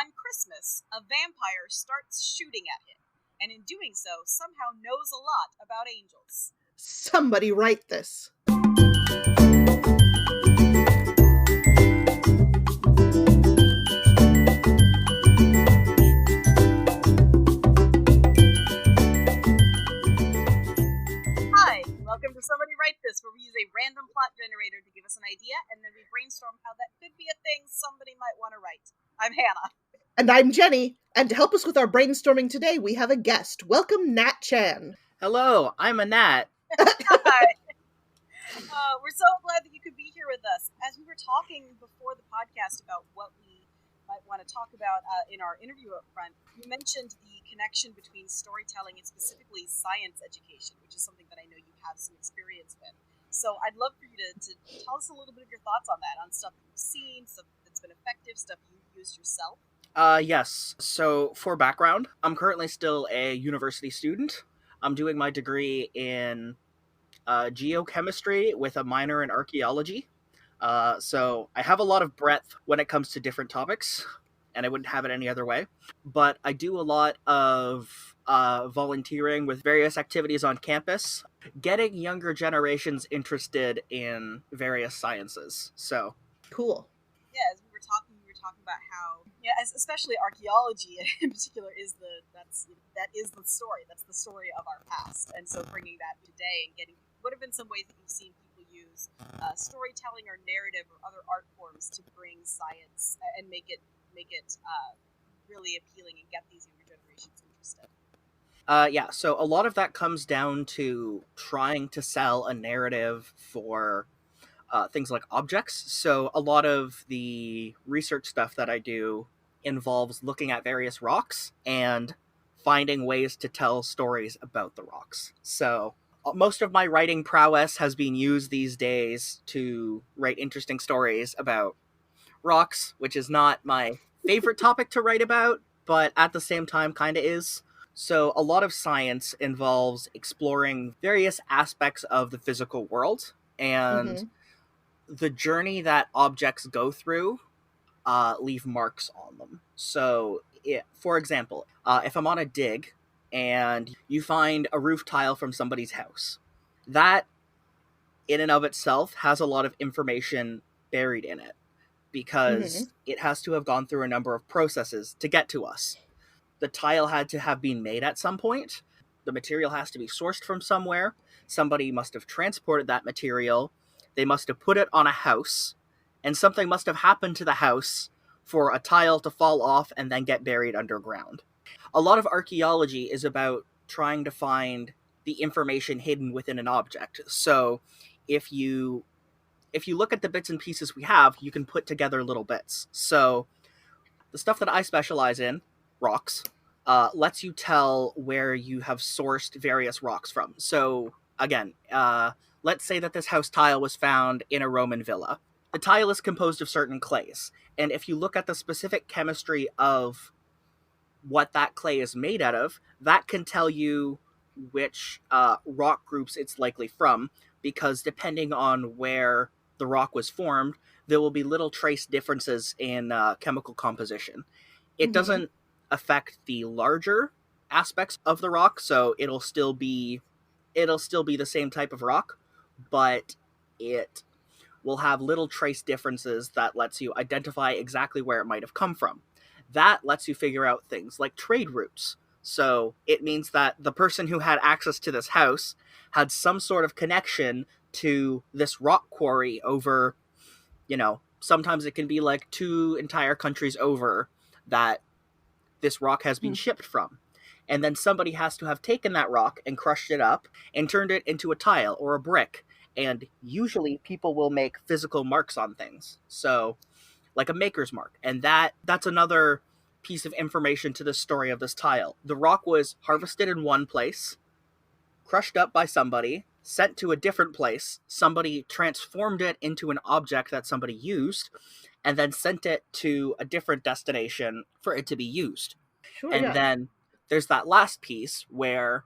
On Christmas, a vampire starts shooting at him, and in doing so, somehow knows a lot about angels. Somebody write this. Hi, welcome to Somebody Write This, where we use a random plot generator to give us an idea, and then we brainstorm how that could be a thing somebody might want to write. I'm Hannah. And I'm Jenny, and to help us with our brainstorming today, we have a guest. Welcome, Nat Chan. Hello, I'm a gnat. Hi. We're so glad that you could be here with us. As we were talking before the podcast about what we might want to talk about in our interview up front, you mentioned the connection between storytelling and specifically science education, which is something that I know you have some experience with. So I'd love for you to tell us a little bit of your thoughts on that, on stuff that you've seen, stuff that's been effective, stuff you've used yourself. Yes. So, for background, I'm currently still a university student. I'm doing my degree in geochemistry with a minor in archaeology. So, I have a lot of breadth when it comes to different topics, and I wouldn't have it any other way. But I do a lot of volunteering with various activities on campus, getting younger generations interested in various sciences. So, Cool. Yeah, as we were talking about how, yeah, especially archaeology in particular that is the story. That's the story of our past, and so bringing that today and getting what have been some ways that you've seen people use storytelling or narrative or other art forms to bring science and make it really appealing and get these younger generations interested. Yeah, so a lot of that comes down to trying to sell a narrative for things like objects. So a lot of the research stuff that I do involves looking at various rocks and finding ways to tell stories about the rocks. So most of my writing prowess has been used these days to write interesting stories about rocks, which is not my favorite topic to write about, but at the same time kind of is. So a lot of science involves exploring various aspects of the physical world and the journey that objects go through leave marks on them. So, for example, if I'm on a dig and you find a roof tile from somebody's house, that in and of itself has a lot of information buried in it because it has to have gone through a number of processes to get to us. The tile had to have been made at some point. The material has to be sourced from somewhere. Somebody must have transported that material. They must have put it on a house, and something must have happened to the house for a tile to fall off and then get buried underground. A lot of archaeology is about trying to find the information hidden within an object. So if you look at the bits and pieces we have, you can put together little bits. So the stuff that I specialize in, rocks, lets you tell where you have sourced various rocks from. So again, let's say that this house tile was found in a Roman villa. The tile is composed of certain clays, and if you look at the specific chemistry of what that clay is made out of, that can tell you which rock groups it's likely from, because depending on where the rock was formed, there will be little trace differences in chemical composition. It doesn't affect the larger aspects of the rock, so it'll still be the same type of rock, but it will have little trace differences that lets you identify exactly where it might have come from. That lets you figure out things like trade routes. So it means that the person who had access to this house had some sort of connection to this rock quarry over, sometimes it can be like 2 entire countries over that this rock has been shipped from. And then somebody has to have taken that rock and crushed it up and turned it into a tile or a brick. And usually people will make physical marks on things. So, like a maker's mark. And that's another piece of information to the story of this tile. The rock was harvested in one place, crushed up by somebody, sent to a different place. Somebody transformed it into an object that somebody used, and then sent it to a different destination for it to be used. Sure, and yeah. then there's that last piece where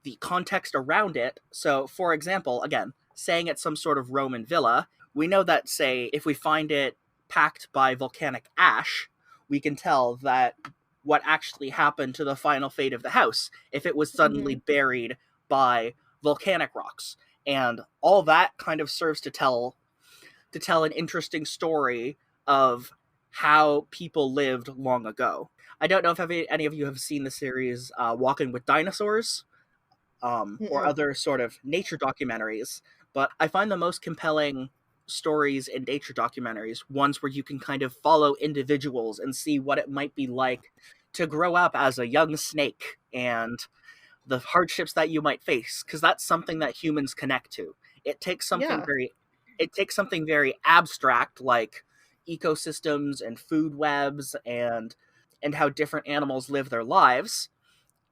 the context around it. So, for example, again, saying it's some sort of Roman villa, we know that, say, if we find it packed by volcanic ash, we can tell that what actually happened to the final fate of the house if it was suddenly buried by volcanic rocks. And all that kind of serves to tell an interesting story of how people lived long ago. I don't know if any of you have seen the series Walking with Dinosaurs, or other sort of nature documentaries, but I find the most compelling stories in nature documentaries ones where you can kind of follow individuals and see what it might be like to grow up as a young snake and the hardships that you might face, because that's something that humans connect to. It takes something very abstract, like ecosystems and food webs and how different animals live their lives,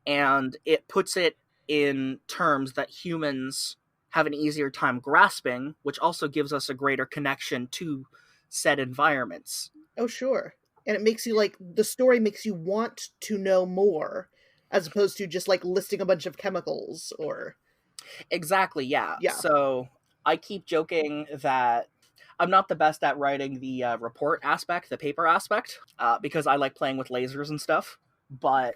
and it puts it in terms that humans have an easier time grasping, which also gives us a greater connection to said environments. Oh, sure. And it makes you the story makes you want to know more, as opposed to just listing a bunch of chemicals or. Exactly, yeah. Yeah. So I keep joking that I'm not the best at writing the report aspect, the paper aspect, because I like playing with lasers and stuff. But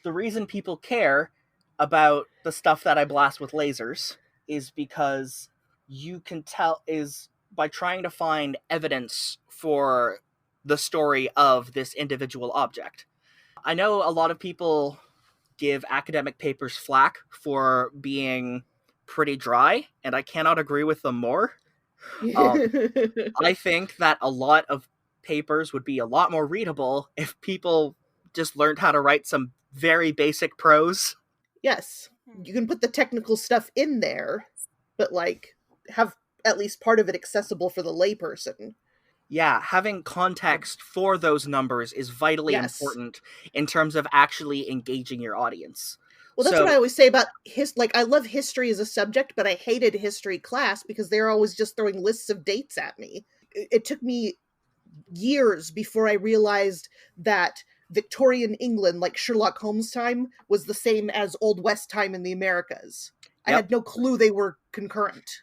the reason people care about the stuff that I blast with lasers is because you can tell is by trying to find evidence for the story of this individual object. I know a lot of people give academic papers flack for being pretty dry, and I cannot agree with them more. I think that a lot of papers would be a lot more readable if people just learned how to write some very basic prose. Yes. You can put the technical stuff in there, but have at least part of it accessible for the layperson. Yeah, having context for those numbers is vitally important in terms of actually engaging your audience. Well, that's what I always say about I love history as a subject, but I hated history class because they're always just throwing lists of dates at me. It took me years before I realized that Victorian England, like Sherlock Holmes time, was the same as Old West time in the Americas. Yep. I had no clue they were concurrent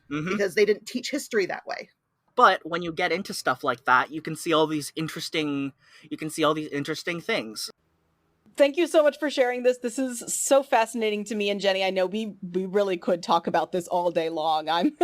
because they didn't teach history that way. But when you get into stuff like that, you can see all these interesting things. Thank you so much for sharing this. This is so fascinating to me and Jenny. I know we really could talk about this all day long. I'm,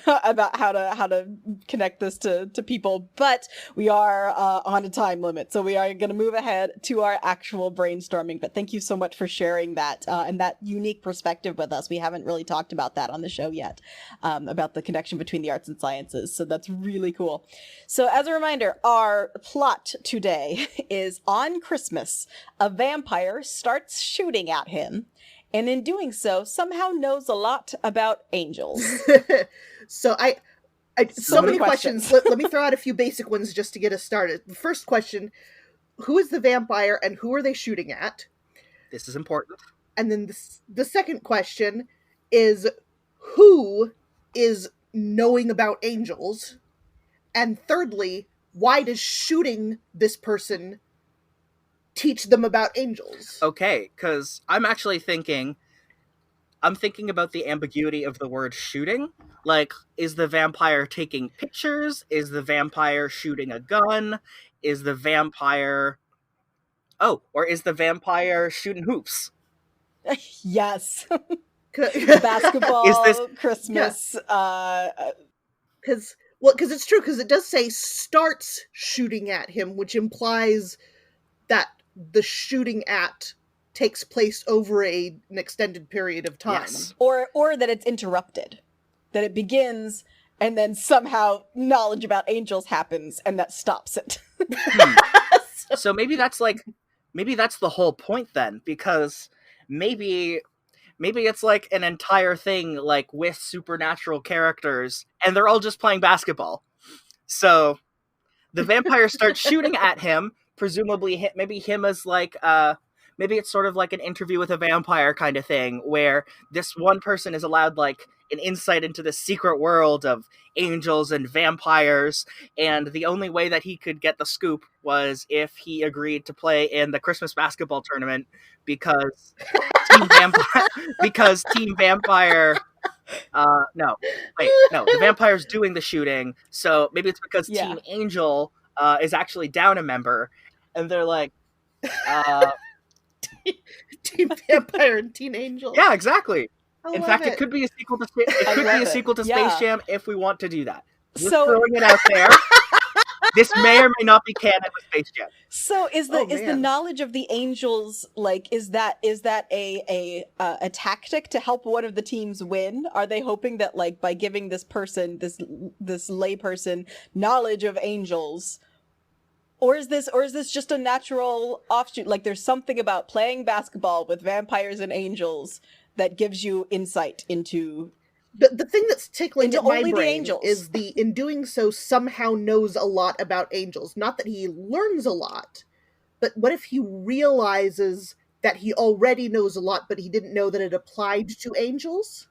about how to connect this to people, but we are on a time limit, so we are going to move ahead to our actual brainstorming. But thank you so much for sharing that and that unique perspective with us. We haven't really talked about that on the show yet, about the connection between the arts and sciences. So that's really cool. So as a reminder, our plot today is on Christmas, a vampire starts shooting at him, and in doing so, somehow knows a lot about angels. So so many questions. Let me throw out a few basic ones just to get us started. The first question: who is the vampire, and who are they shooting at? This is important. And then the second question is: who is knowing about angels? And thirdly, why does shooting this person teach them about angels? Okay, because I'm thinking about the ambiguity of the word shooting. Like, is the vampire taking pictures? Is the vampire shooting a gun? Is the vampire... or is the vampire shooting hoops? Yes. Basketball, is this... Christmas. Because it's true, because it does say starts shooting at him, which implies that the shooting at takes place over an extended period of time. Yes. Or that it's interrupted. That it begins and then somehow knowledge about angels happens and that stops it. So maybe that's the whole point then, because maybe it's like an entire thing like with supernatural characters and they're all just playing basketball. So the vampire starts shooting at him, presumably maybe him as maybe it's sort of like an interview with a vampire kind of thing, where this one person is allowed an insight into the secret world of angels and vampires, and the only way that he could get the scoop was if he agreed to play in the Christmas basketball tournament because Team Vampire the vampire's doing the shooting, so maybe it's because Team Angel is actually down a member, and they're like, uh, Team Vampire and Teen Angel. yeah, exactly. I In love fact, it. it could be a sequel to I love it. Space Yeah. Jam if we want to do that. Just So- throwing it out there. This may or may not be canon with Space Jam. So is the Oh, is the man. knowledge of the angels, like, is that a tactic to help one of the teams win? Are they hoping that, like, by giving this person, this lay person, knowledge of angels, or is this just a natural offshoot? Like, there's something about playing basketball with vampires and angels that gives you insight into. But the thing that's tickling Into at my only the brain angels. is in doing so somehow knows a lot about angels. Not that he learns a lot, but what if he realizes that he already knows a lot, but he didn't know that it applied to angels?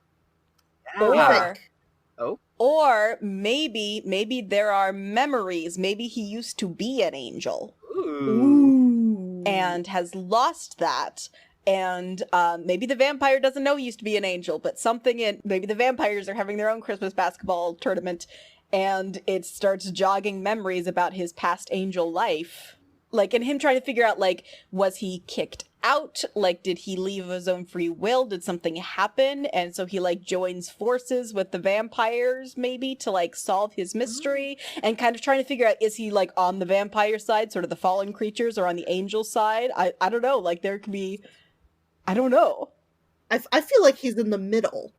What do you Or- think? Or maybe there are memories. Maybe he used to be an angel Ooh. and has lost that. And maybe the vampire doesn't know he used to be an angel, but maybe the vampires are having their own Christmas basketball tournament, and it starts jogging memories about his past angel life. Like, and him trying to figure out, like, was he kicked out? Like, did he leave of his own free will? Did something happen? And so he, like, joins forces with the vampires, maybe, to, like, solve his mystery, and kind of trying to figure out, is he, like, on the vampire side, sort of the fallen creatures, or on the angel side? I don't know. Like, there could be... I don't know. I feel like he's in the middle.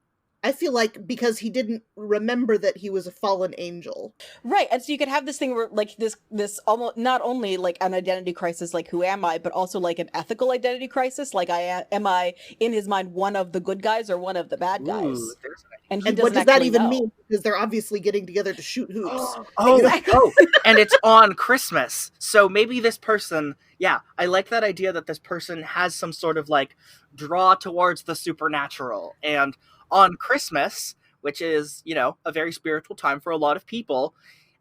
I feel like because he didn't remember that he was a fallen angel. Right, and so you could have this thing where, like, this almost not only like an identity crisis, like, who am I, but also like an ethical identity crisis, like, am I in his mind one of the good guys or one of the bad guys? Ooh, there's And he And doesn't what does that actually even know. mean? Because they're obviously getting together to shoot hoops. Oh, and it's on Christmas. So maybe this person, yeah, I like that idea that this person has some sort of, like, draw towards the supernatural. And on Christmas, which is, you know, a very spiritual time for a lot of people,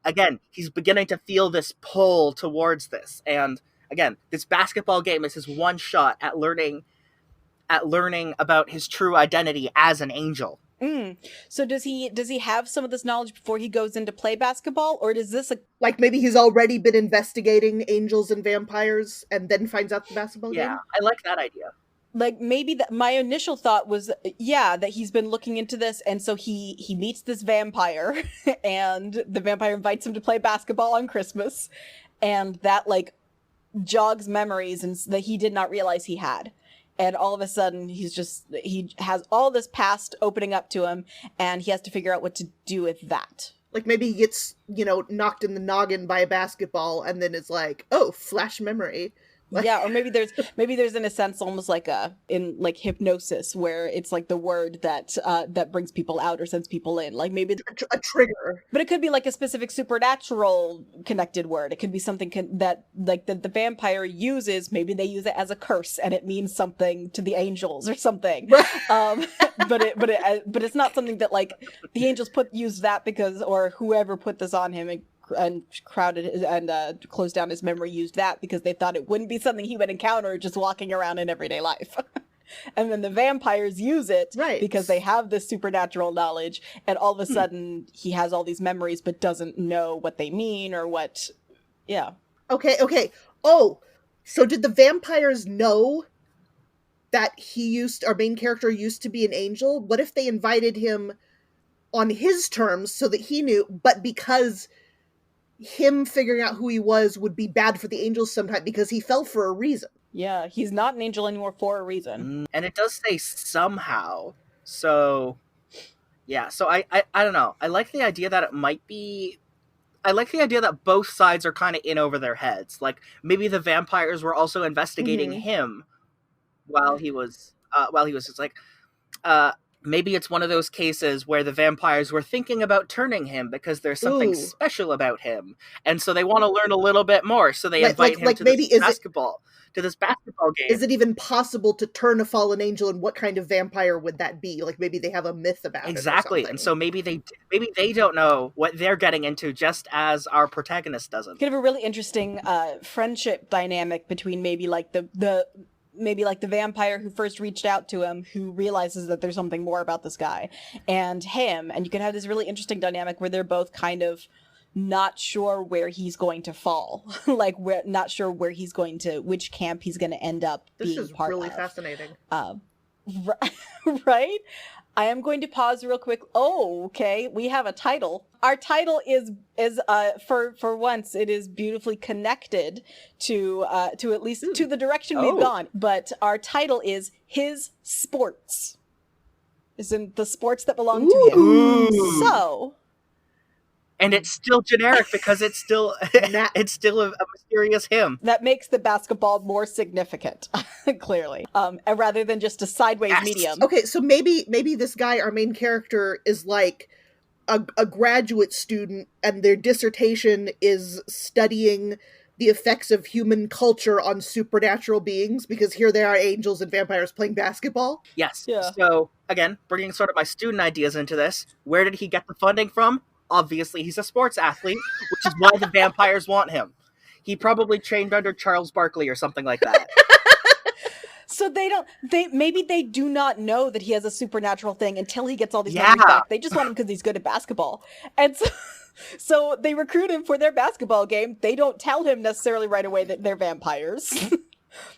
again, he's beginning to feel this pull towards this. And again, this basketball game is his one shot at learning about his true identity as an angel. So does he have some of this knowledge before he goes into play basketball, or does this Like maybe he's already been investigating angels and vampires and then finds out the basketball game? Yeah, I like that idea. like, maybe that my initial thought was, yeah, that he's been looking into this, and so he meets this vampire and the vampire invites him to play basketball on Christmas, and that, like, jogs memories and that he did not realize he had. And all of a sudden, he has all this past opening up to him, and he has to figure out what to do with that. Like maybe he gets, knocked in the noggin by a basketball and then it's like, oh, flash memory. Like- Yeah, or maybe there's in a sense almost like in hypnosis, where it's like the word that brings people out or sends people in. Like, maybe a trigger. but it could be like a specific supernatural connected word. It could be something that like the vampire uses. Maybe they use it as a curse and it means something to the angels or something. But it's not something that, like, the angels use that because, or whoever put this on him and crowded and closed down his memory used that because they thought it wouldn't be something he would encounter just walking around in everyday life. And then the vampires use it Right. because they have this supernatural knowledge, and all of a sudden he has all these memories but doesn't know what they mean or what. Yeah. Okay. Oh, so did the vampires know that our main character used to be an angel? What if they invited him on his terms so that he knew, but because him figuring out who he was would be bad for the angels sometime because he fell for a reason? Yeah, he's not an angel anymore for a reason. And it does say somehow. So, yeah. So I don't know. I like the idea that it might be... I like the idea that both sides are kind of in over their heads. Like, maybe the vampires were also investigating him while he was just like... maybe it's one of those cases where the vampires were thinking about turning him because there's something Ooh. special about him. And so they want to learn a little bit more. So they invite him to maybe this basketball game. Is it even possible to turn a fallen angel, and what kind of vampire would that be? Like, maybe they have a myth about Exactly. it or And so maybe they don't know what they're getting into, just as our protagonist doesn't. Kind of a really interesting friendship dynamic between maybe like the vampire who first reached out to him, who realizes that there's something more about this guy, and him. And you can have this really interesting dynamic where they're both kind of not sure where he's going to fall. Like, we're not sure where he's going to, which camp he's going to end up This being is part really of. fascinating. Right? I am going to pause real quick. Oh, okay. We have a title. Our title is for once it is beautifully connected to at least to the direction we've gone. But our title is His Sports. Is in the sports that belong to him. Ooh. So, and it's still generic because it's still it's still a mysterious him. That makes the basketball more significant, clearly, rather than just a sideways medium. Okay, so maybe this guy, our main character, is like a graduate student, and their dissertation is studying the effects of human culture on supernatural beings, because here they are, angels and vampires playing basketball. Yes. Yeah. So again, bringing sort of my student ideas into this, where did he get the funding from? Obviously, he's a sports athlete, which is why the vampires want him. He probably trained under Charles Barkley or something like that. So maybe they do not know that he has a supernatural thing until he gets all these memories back. They just want him because he's good at basketball. And so they recruit him for their basketball game. They don't tell him necessarily right away that they're vampires.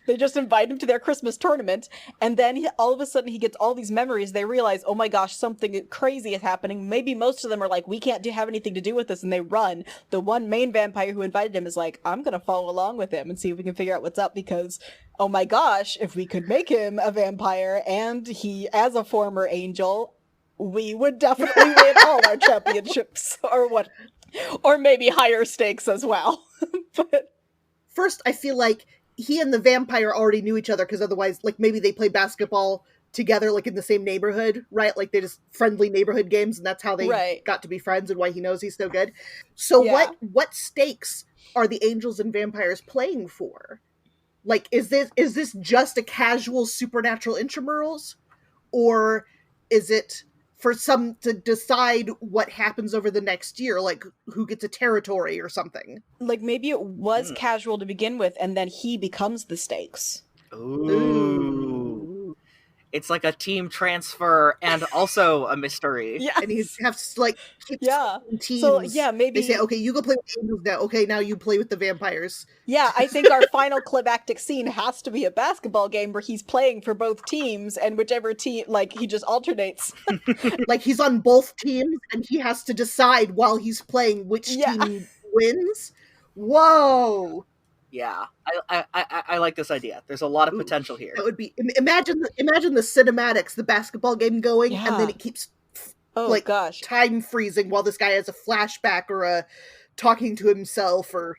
They just invite him to their Christmas tournament, and then all of a sudden he gets all these memories. They realize, oh my gosh, something crazy is happening. Maybe most of them are like, we can't have anything to do with this, and they run. The one main vampire who invited him is like, I'm gonna follow along with him and see if we can figure out what's up, because, oh my gosh, if we could make him a vampire and he as a former angel, we would definitely win all our championships, or maybe higher stakes as well. But first, I feel like he and the vampire already knew each other, because otherwise, like, maybe they play basketball together, like, in the same neighborhood, right? Like, they're just friendly neighborhood games, and that's how they got to be friends, and why he knows he's so good. So what stakes are the angels and vampires playing for? Like, is this just a casual supernatural intramurals? Or is it for some to decide what happens over the next year, like who gets a territory or something? Like, maybe it was casual to begin with, and then he becomes the stakes. Ooh. It's like a team transfer and also a mystery. Yeah. And you have to, like, keep teams. So, yeah, maybe... They say, okay, you go play with the angels now. Okay, now you play with the vampires. Yeah, I think our final climactic scene has to be a basketball game where he's playing for both teams, and whichever team, like, he just alternates. Like, he's on both teams, and he has to decide while he's playing which team wins. Whoa! Yeah, I like this idea. There's a lot of potential here. That would be, imagine the cinematics, the basketball game going, and then it keeps time freezing while this guy has a flashback or a talking to himself or...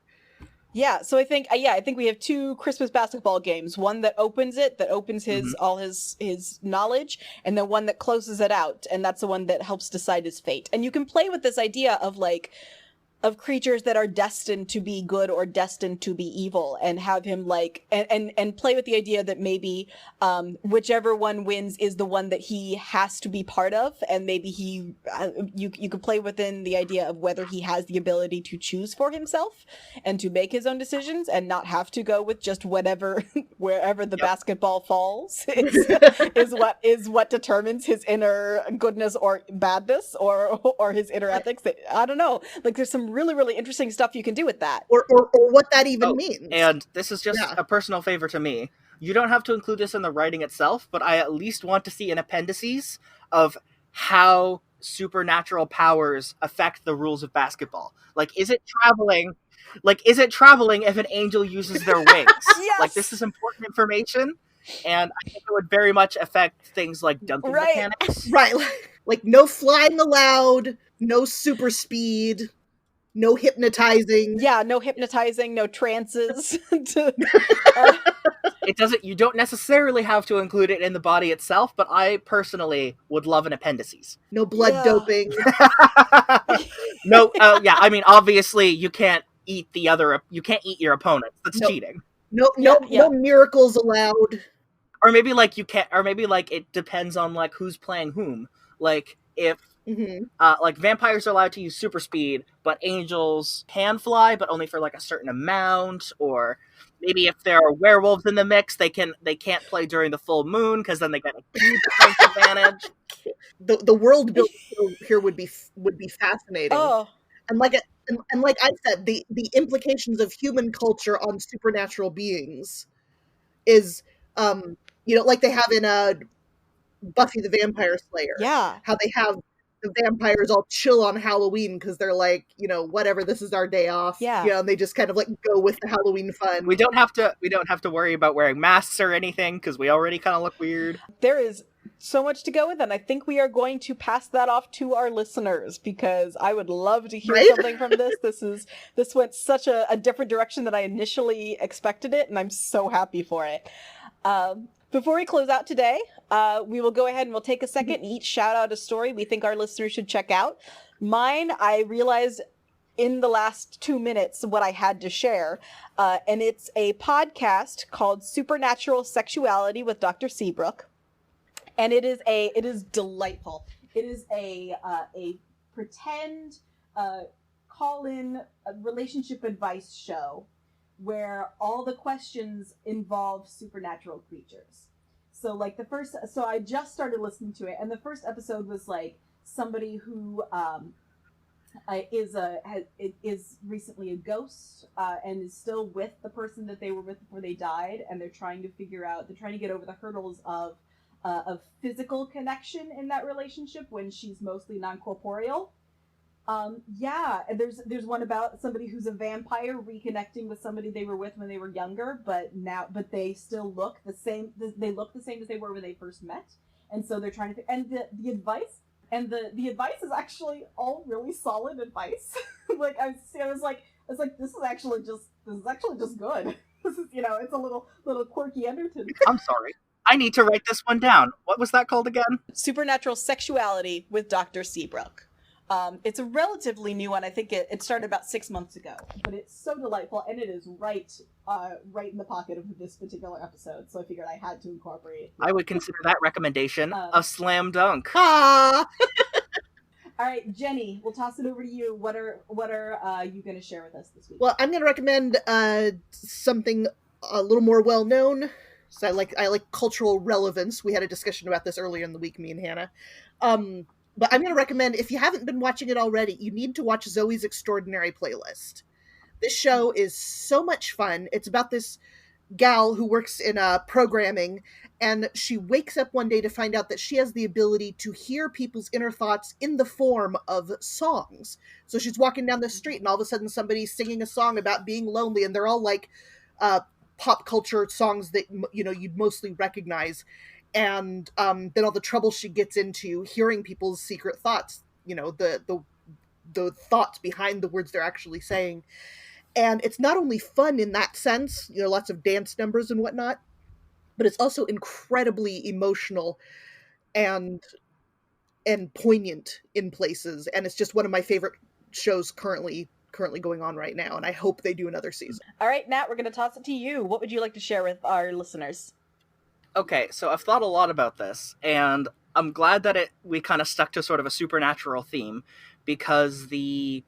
Yeah, so I think we have two Christmas basketball games. One that opens his all his knowledge, and then one that closes it out, and that's the one that helps decide his fate. And you can play with this idea of, like, of creatures that are destined to be good or destined to be evil, and have him, like, and play with the idea that maybe whichever one wins is the one that he has to be part of, and maybe you could play within the idea of whether he has the ability to choose for himself and to make his own decisions and not have to go with just whatever wherever the basketball falls is what determines his inner goodness or badness or his inner ethics. I don't know. Like, there's some really, really interesting stuff you can do with that. Or what that even means. And this is just a personal favor to me. You don't have to include this in the writing itself, but I at least want to see an appendices of how supernatural powers affect the rules of basketball. Like, is it traveling? If an angel uses their wings? Yes! Like, this is important information, and I think it would very much affect things like dunking mechanics. Right. Like, no flying allowed, no super speed, no hypnotizing. Yeah, no hypnotizing, no trances. It doesn't. You don't necessarily have to include it in the body itself, but I personally would love an appendices. No blood doping. No. I mean, obviously, you can't eat your opponent. That's cheating. No miracles allowed. Or maybe like you can't. Or maybe like it depends on like who's playing whom. Like if. Like vampires are allowed to use super speed, but angels can fly, but only for like a certain amount. Or maybe if there are werewolves in the mix, they can't play during the full moon because then they get a huge strength advantage. The world building here would be fascinating. Oh, And and like I said, the implications of human culture on supernatural beings is, like they have in Buffy the Vampire Slayer, Yeah. how they have the vampires all chill on Halloween because they're like, whatever, this is our day off. Yeah. And they just kind of like go with the Halloween fun. We don't have to worry about wearing masks or anything because we already kind of look weird. There is so much to go with, and I think we are going to pass that off to our listeners because I would love to hear Right? something from this. This went such a different direction than I initially expected it, and I'm so happy for it. Before we close out today, we will go ahead and we'll take a second and each shout out a story we think our listeners should check out. Mine, I realized in the last 2 minutes what I had to share, and it's a podcast called Supernatural Sexuality with Dr. Seabrook. And it is delightful. It is a pretend call-in relationship advice show where all the questions involve supernatural creatures. So I just started listening to it, and the first episode was like somebody who is recently a ghost and is still with the person that they were with before they died, and they're trying to get over the hurdles of physical connection in that relationship when she's mostly non-corporeal. And there's one about somebody who's a vampire reconnecting with somebody they were with when they were younger, but they still look the same. They look the same as they were when they first met, and so they're trying to. And the advice the advice is actually all really solid advice. Like I was like, this is actually just good. This is it's a little quirky Enderton. I'm sorry. I need to write this one down. What was that called again? Supernatural Sexuality with Dr. Seabrook. It's a relatively new one. I think it started about 6 months ago, but it's so delightful, and it is right in the pocket of this particular episode. So I figured I had to incorporate it. I would consider that recommendation a slam dunk. Ah! All right, Jenny, we'll toss it over to you. What are you going to share with us this week? Well, I'm going to recommend something a little more well known. So I like cultural relevance. We had a discussion about this earlier in the week, me and Hannah. But I'm going to recommend, if you haven't been watching it already, you need to watch Zoe's Extraordinary Playlist. This show is so much fun. It's about this gal who works in programming, and she wakes up one day to find out that she has the ability to hear people's inner thoughts in the form of songs. So she's walking down the street, and all of a sudden somebody's singing a song about being lonely, and they're all like pop culture songs that you'd mostly recognize. And then all the trouble she gets into hearing people's secret thoughts, the thoughts behind the words they're actually saying. And it's not only fun in that sense, lots of dance numbers and whatnot, but it's also incredibly emotional and poignant in places. And it's just one of my favorite shows currently going on right now. And I hope they do another season. All right, Nat, we're going to toss it to you. What would you like to share with our listeners? Okay, so I've thought a lot about this, and I'm glad that we kind of stuck to sort of a supernatural theme, because the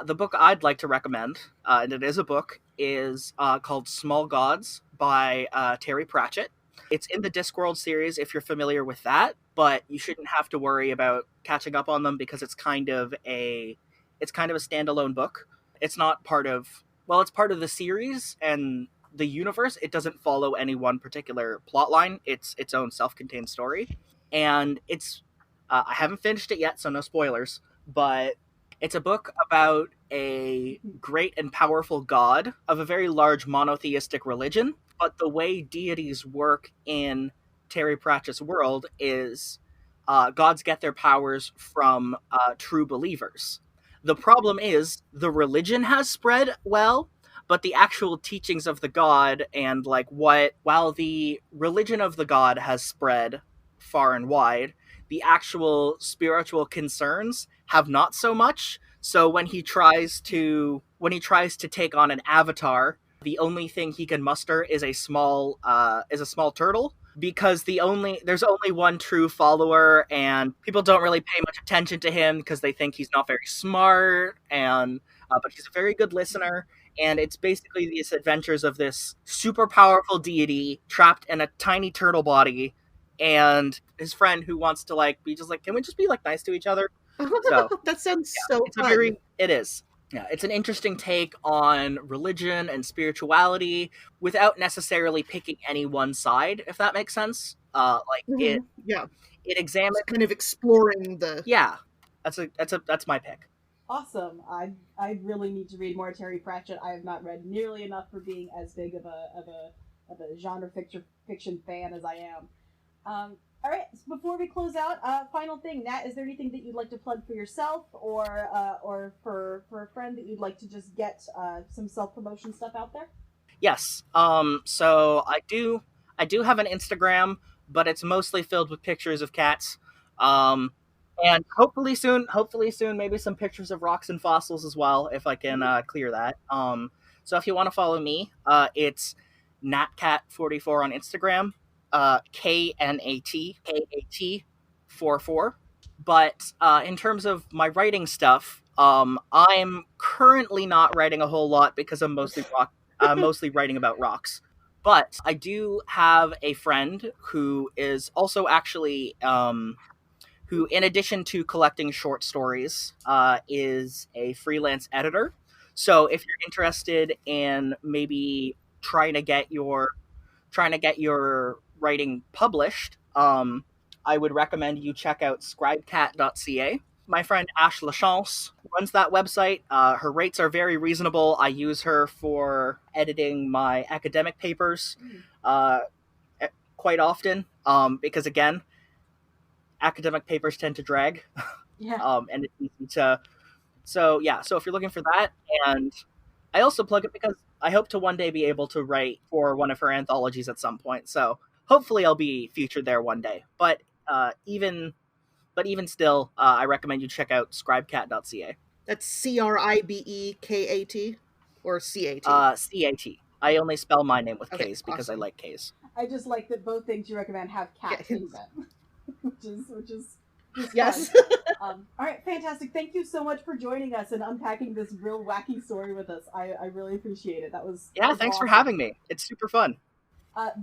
book I'd like to recommend, and it is a book, is called Small Gods by Terry Pratchett. It's in the Discworld series if you're familiar with that, but you shouldn't have to worry about catching up on them because it's kind of a standalone book. It's not part of it's part of the series and the universe. It doesn't follow any one particular plot line. It's its own self-contained story, and it's I haven't finished it yet, so no spoilers, but it's a book about a great and powerful god of a very large monotheistic religion. But the way deities work in Terry Pratchett's world is gods get their powers from true believers. The problem is the religion has spread well, but the actual teachings of the god and while the religion of the god has spread far and wide, the actual spiritual concerns have not so much. So when he tries to take on an avatar, the only thing he can muster is a small turtle, because there's only one true follower, and people don't really pay much attention to him because they think he's not very smart, and but he's a very good listener. And it's basically these adventures of this super powerful deity trapped in a tiny turtle body, and his friend who wants to be just can we just be nice to each other? So That sounds yeah, so it's a fun. it is. Yeah, it's an interesting take on religion and spirituality without necessarily picking any one side, if that makes sense. Like Yeah, it just examines. kind of exploring the. Yeah, that's my pick. Awesome. I really need to read more Terry Pratchett. I have not read nearly enough for being as big of a genre fiction fan as I am. All right. So before we close out, final thing, Nat, is there anything that you'd like to plug for yourself, or for a friend that you'd like to just get some self promotion stuff out there? Yes. So I do have an Instagram, but it's mostly filled with pictures of cats. Um, and hopefully soon, maybe some pictures of rocks and fossils as well, if I can clear that. So if you want to follow me, it's natcat44 on Instagram, KNAT 44. But in terms of my writing stuff, I'm currently not writing a whole lot because I'm mostly writing about rocks. But I do have a friend who is also actually, who, in addition to collecting short stories, is a freelance editor. So if you're interested in maybe trying to get your writing published, I would recommend you check out scribecat.ca. My friend Ash Lachance runs that website. Her rates are very reasonable. I use her for editing my academic papers uh, quite often because, again, academic papers tend to drag. Yeah. And it's easy to. So, yeah, so if you're looking for that, and I also plug it because I hope to one day be able to write for one of her anthologies at some point. So hopefully I'll be featured there one day. But even still, I recommend you check out scribecat.ca. That's CRIBEKAT or CAT. CAT. I only spell my name with Okay, K's because I awesome. like K's. I just like that both things you recommend have cats Yeah. in them, which is Yes. fun. All right, fantastic. Thank you so much for joining us and unpacking this real wacky story with us. I really appreciate it. That was Thanks for awesome. having me. It's super fun.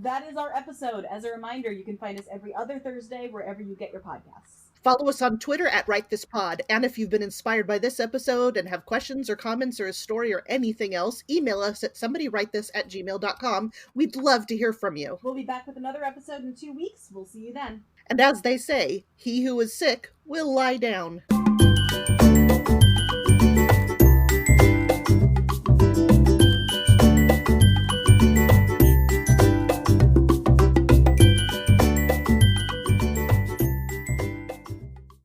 That is our episode. As a reminder, you can find us every other Thursday wherever you get your podcasts. Follow us on Twitter at WriteThisPod. And if you've been inspired by this episode and have questions or comments or a story or anything else, email us at somebodywritethis@gmail.com. We'd love to hear from you. We'll be back with another episode in 2 weeks. We'll see you then. And as they say, he who is sick will lie down.